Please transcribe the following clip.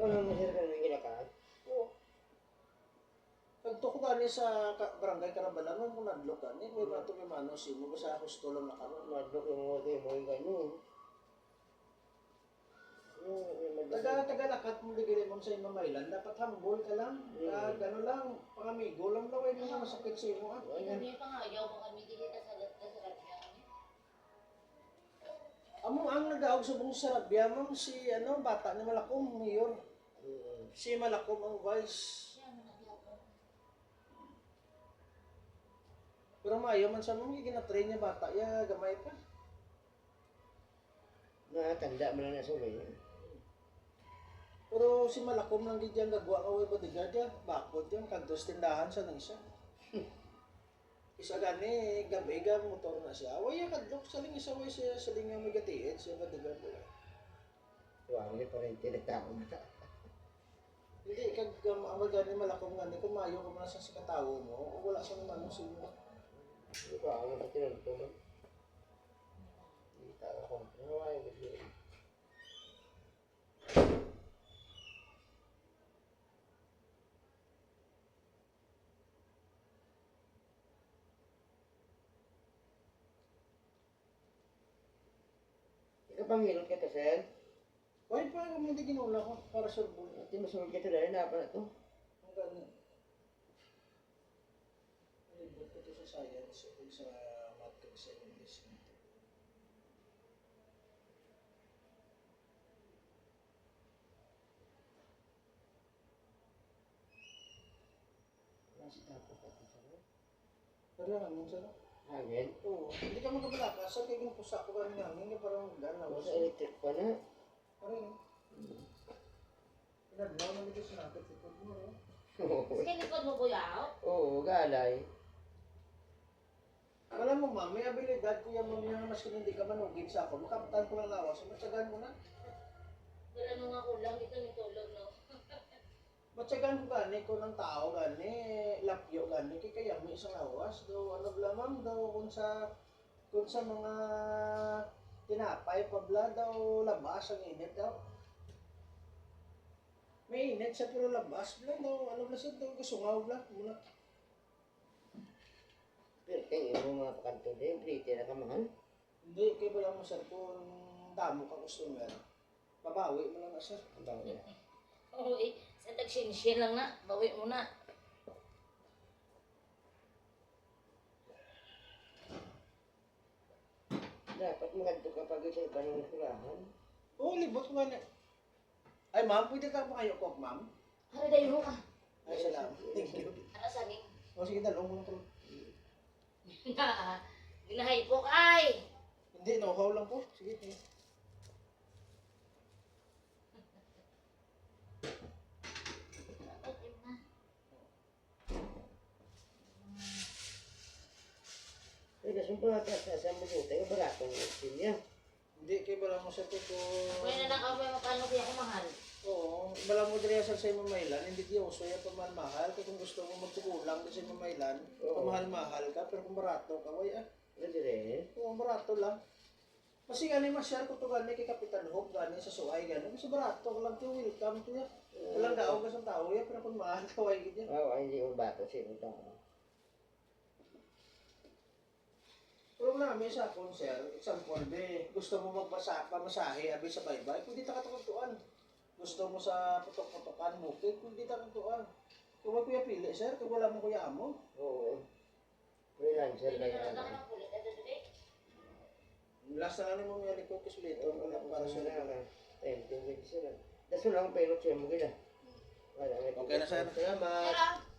Ano mo sir kanang ginakaan? Oo. Pagtok gani sa barangay Karabalangan kung nadlok gani, may bato may mano sino basta husto lang na karon. Madlok yung mga kayo mo yung ganun. Taga lakat mo digili mo sa imamaylan, dapat humble ka lang. Gano'n lang, pangamigo lang daw, hindi na masakit sa imo. Kami pangayaw mo kami dili ka sa radya. Amo ang nag-aog sa buong Sarabia, ma'am, si bata ni Malakom, mayor. Si Malakom ang vice. Pero maayo man sa mga gina-train niya bata, ya gamay pa. Nakatanda mo na nasa may. Pero si Malakom lang di dyan gagawa ka way bodyguard ya, bakod yan, kagdos tindahan sa nang isa. Isa gani, gabi motor na siya. Way kadlok sa ling isa way siya sa ling may gatiit siya bodyguard wala. Tuwang pa rin tinatao na. Hindi, amal gani Malakom gani, kung maayo ka man sa katawo mo, wala sa naman mo sino. Tuwang pa tinatao mo. Hindi tayo kung nawayo bigyan. Pangilot ka sir? Why pa kami hindi ginula ko para sa bull. Ati masunod ka dahil na pa na to. Ang gani. Libot ko to sa science o sa matrix and English. Nasi tapo ka to sir? Pero hangin sa Hangin? oo, hindi ka magkabalakas. Sa kaya pusa ko ba ng hangin, parang gana. Sa electric pa na. Parang pinaglaw na dito sa nakit. Ipod mo. Sige, likod mo kuya. Oo, galay. Alam mo ma'am, may abilidad kuya mo niya mas hindi ka manugin sa ako. Makapitan ko lang lawas. Matsagan mo na. Wala mo nga kulang dito ni tulog no. Matyagan ko gani ko ng tao gani, lapyo gani, kaya may isang awas. Do, ano bla ma'am, daw kung sa mga tinapay, pabla daw, labas ang init daw. May init siya pero labas bla daw, ano bla siya daw, kasungaw bla, muna. Pero kayo mo mga pakanto din, pretty na ka mahal. Hindi, kaya ba mo sir, kung damo ka customer, babawi mo lang na sir. Ang bago na. Oo eh, sa tag-shin lang na, bawi mo na. Dapat maganto ka pag sa iba ng kurahan. Oo, libot ko gani. Ay ma'am, pwede ka pa kayo cook ma'am? Hara dayo mo ka. Ay, salamat. Thank you. Hara saging. O sige, dalawang mo lang to. Ginahay po ay. Hindi, know-how lang po. Sige, sige. Ay, nasumpah ka sa mo dito, yung baratong isin niya. Hindi, kay bala mo sa tuto. May nanakaw mo kano kaya ko mahal. Oo, bala mo diri sa Mamaylan, hindi di uso yung pamahal-mahal. Kaya kung gusto mo magtukulang sa Mamaylan, pamahal-mahal ka, pero kung barato ka, way Pwede rin. Oo, barato lang. Kasi gani ma-share ko to gani kay Kapitan Hope, gani sa suway, gani. Kasi barato ka lang to, welcome to ya. Walang daog ka sa tao ya, pero kung mahal ka, way ganyan. Oo, hindi yung bato siya yung tao. Pero namin sa akong sir, example, gusto mo pamasahe, abi sa baybay, pwede ta katukuan. Gusto mo sa putok-putokan, bukid, pwede ta katukuan. Kung may kuya pili, sir, kung wala mo kuya amo. Oo. Freelancer na yan. Last na nga mo may alikot kisulito, wala para sa na. Ayun, tingin sila. Daso lang pero siya mo gila. Okay na sir. Salamat. Pero